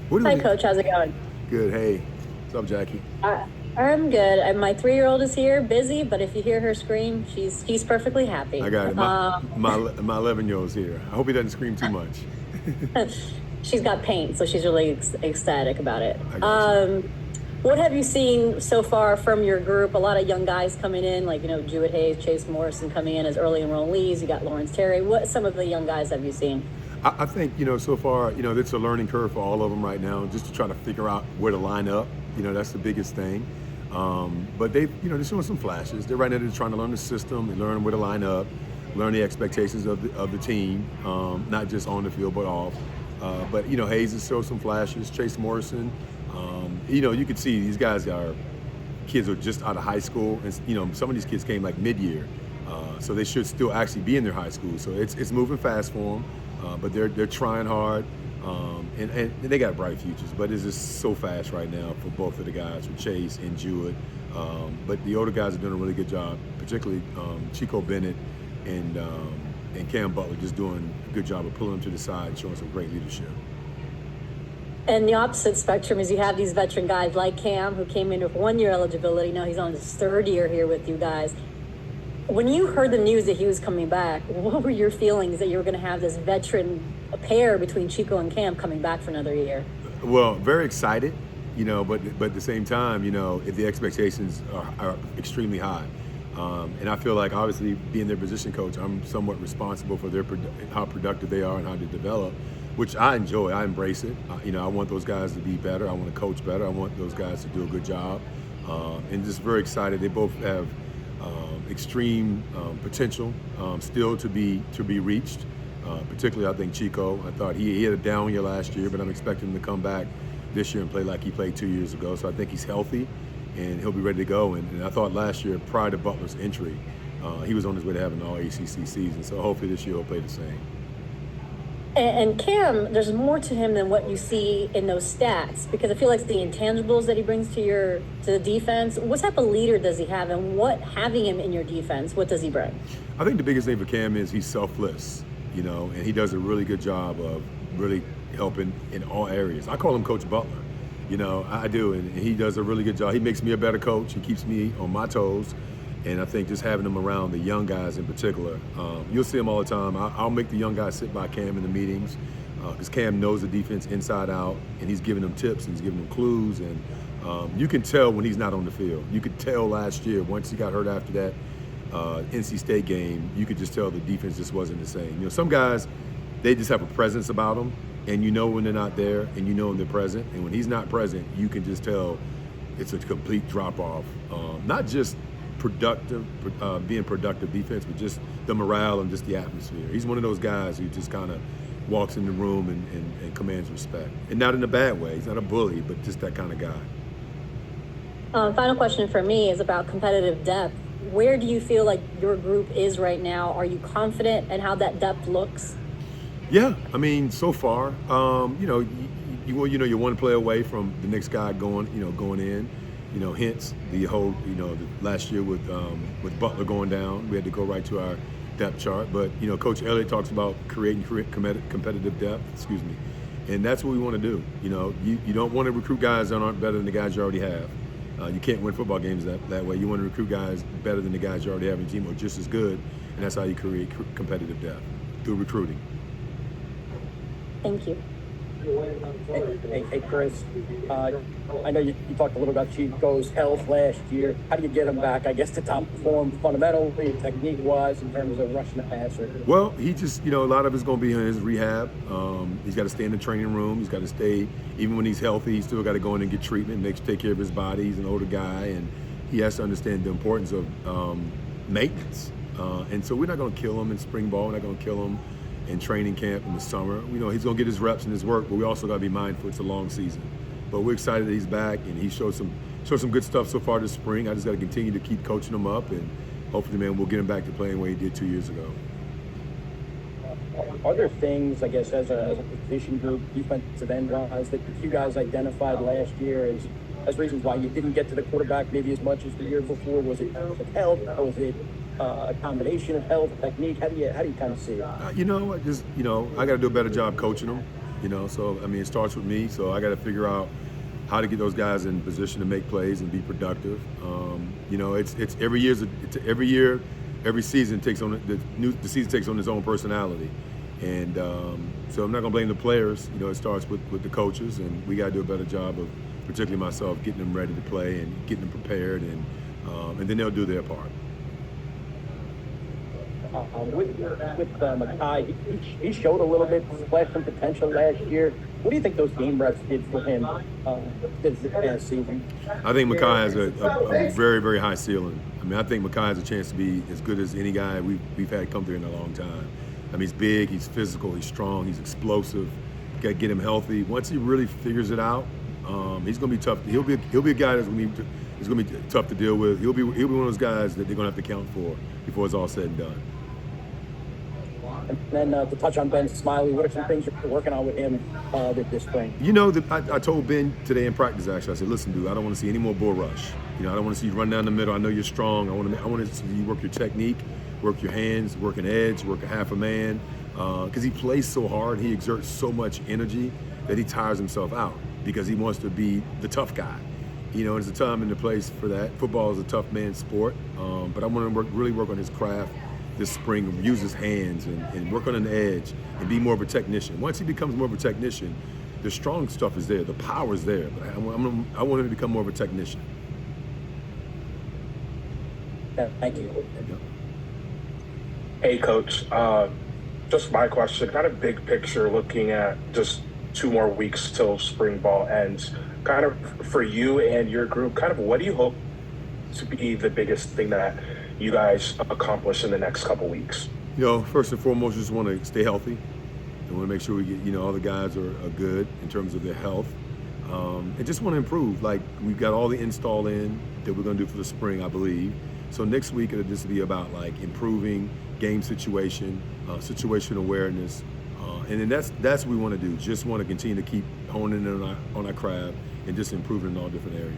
What do Hi, we? Coach. How's it going? Good. Hey, what's up, Jackie? I'm good. My 3-year-old is here, busy, but if you hear her scream, she's perfectly I happy. got it. My 11-year-old's here. I hope he doesn't scream too much. She's got paint, so she's really ecstatic about it. I got you. What have you seen so far from your group? A lot of young guys coming in, like Jewett Hayes, Chase Morrison coming in as early enrollees. You got Lawrence Terry. What some of the young guys have you seen? I think so far it's a learning curve for all of them right now, just to try to figure out where to line up. That's the biggest thing. But they're showing some flashes. They're right now they're trying to learn the system and learn where to line up, learn the expectations of the team, not just on the field but off. But Hayes has showed some flashes. Chase Morrison, you can see these guys are kids are just out of high school, and some of these kids came like mid-year, so they should still actually be in their high school. So it's moving fast for them, but they're trying hard, and they got bright futures. But it's just so fast right now for both of the guys, for Chase and Jewett. But the older guys are doing a really good job, particularly Chico Bennett and Cam Butler, just doing a good job of pulling them to the side and showing some great leadership. And the opposite spectrum is you have these veteran guys like Cam, who came in with 1 year eligibility. Now he's on his 3rd year here with you guys. When you heard the news that he was coming back, what were your feelings that you were going to have this veteran pair between Chico and Cam coming back for another year? Well, very excited, but at the same time, if the expectations are extremely high. And I feel like, obviously, being their position coach, I'm somewhat responsible for how productive they are and how they develop, which I enjoy. I embrace it. I want those guys to be better. I want to coach better. I want those guys to do a good job. And just very excited. They both have extreme potential still to be reached. Particularly, I think Chico. I thought he had a down year last year, but I'm expecting him to come back this year and play like he played 2 years ago. So I think he's healthy and he'll be ready to go. And I thought last year, prior to Butler's injury, he was on his way to having an all-ACC season. So hopefully this year he'll play the same. And Cam, there's more to him than what you see in those stats, because I feel like the intangibles that he brings to the defense. What type of leader does he have, and what having him in your defense, what does he bring? I think the biggest thing for Cam is he's selfless, and he does a really good job of really helping in all areas. I call him Coach Butler, I do, and he does a really good job. He makes me a better coach. He keeps me on my toes. And I think just having them around, the young guys in particular, you'll see them all the time. I'll make the young guys sit by Cam in the meetings, because Cam knows the defense inside out, and he's giving them tips and he's giving them clues. And you can tell when he's not on the field. You could tell last year, once he got hurt after that NC State game, you could just tell the defense just wasn't the same. Some guys, they just have a presence about them, and when they're not there, and when they're present. And when he's not present, you can just tell it's a complete drop-off. Not just being productive defense, but just the morale and just the atmosphere. He's one of those guys who just kind of walks in the room and commands respect. And not in a bad way. He's not a bully, but just that kind of guy. Final question for me is about competitive depth. Where do you feel like your group is right now? Are you confident in how that depth looks? Yeah, I mean, so far, you're one play away from the next guy going in. Hence the whole, the last year with Butler going down, we had to go right to our depth chart. But, Coach Elliott talks about creating competitive depth, and that's what we want to do. You don't want to recruit guys that aren't better than the guys you already have. You can't win football games that way. You want to recruit guys better than the guys you already have in your team, or just as good, and that's how you create competitive depth, through recruiting. Thank you. Hey, Chris, I know you talked a little about Chico's health last year. How do you get him back, I guess, to top form fundamentally, technique-wise, in terms of rushing the passer? Well, he just, a lot of it's going to be in his rehab. He's got to stay in the training room. He's got to stay, even when he's healthy, he's still got to go in and get treatment, take care of his body. He's an older guy, and he has to understand the importance of maintenance. And so we're not going to kill him in spring ball. We're not going to kill him in training camp in the summer. He's going to get his reps and his work, but we also got to be mindful it's a long season. But we're excited that he's back, and he showed some good stuff so far this spring. I just got to continue to keep coaching him up, and hopefully, man, we'll get him back to playing where he did 2 years ago. Are there things, I guess, as a position group, defensive end wise, that you guys identified last year as reasons why you didn't get to the quarterback maybe as much as the year before? Was it health? Was it a combination of health, technique? How do you kind of see it? I got to do a better job coaching them. You know, so I mean, it starts with me. So I got to figure out how to get those guys in position to make plays and be productive. You know, it's every year, every season takes on the season takes on its own personality, and so I'm not gonna blame the players. You know, it starts with the coaches, and we got to do a better job of, particularly myself, getting them ready to play and getting them prepared, and then they'll do their part. With Mekhi, he showed a little bit, flashed some potential last year. What do you think those game reps did for him this past season? I think Mekhi has a very, very high ceiling. I mean, I think Mekhi has a chance to be as good as any guy we've had come through in a long time. I mean, he's big, he's physical, he's strong, he's explosive. Got to get him healthy. Once he really figures it out, he's going to be tough. He'll be a guy that's going to be tough to deal with. He'll be one of those guys that they're going to have to count for before it's all said and done. And then to touch on Ben Smiley, what are some things you're working on with him this spring? You know, I told Ben today in practice, actually, I said, listen, dude, I don't want to see any more bull rush. You know, I don't want to see you run down the middle. I know you're strong. I want to see you work your technique, work your hands, work an edge, work a half a man. Because he plays so hard, he exerts so much energy that he tires himself out because he wants to be the tough guy. You know, there's a time and a place for that. Football is a tough man's sport, but I want to really work on his craft this spring, use his hands and work on an edge and be more of a technician. Once he becomes more of a technician, the strong stuff is there, the power is there, but I want him to become more of a technician. Thank you. Yeah. Hey, Coach. Just my question, kind of big picture, looking at just 2 more weeks till spring ball ends. Kind of for you and your group, kind of what do you hope to be the biggest thing that you guys accomplish in the next couple weeks? You know, first and foremost, just want to stay healthy. I want to make sure we get, all the guys are good in terms of their health. And just want to improve. Like, we've got all the install in that we're going to do for the spring, I believe. So next week, it'll just be about, like, improving game situation, situation awareness. And then that's what we want to do. Just want to continue to keep honing in on our craft and just improving in all different areas.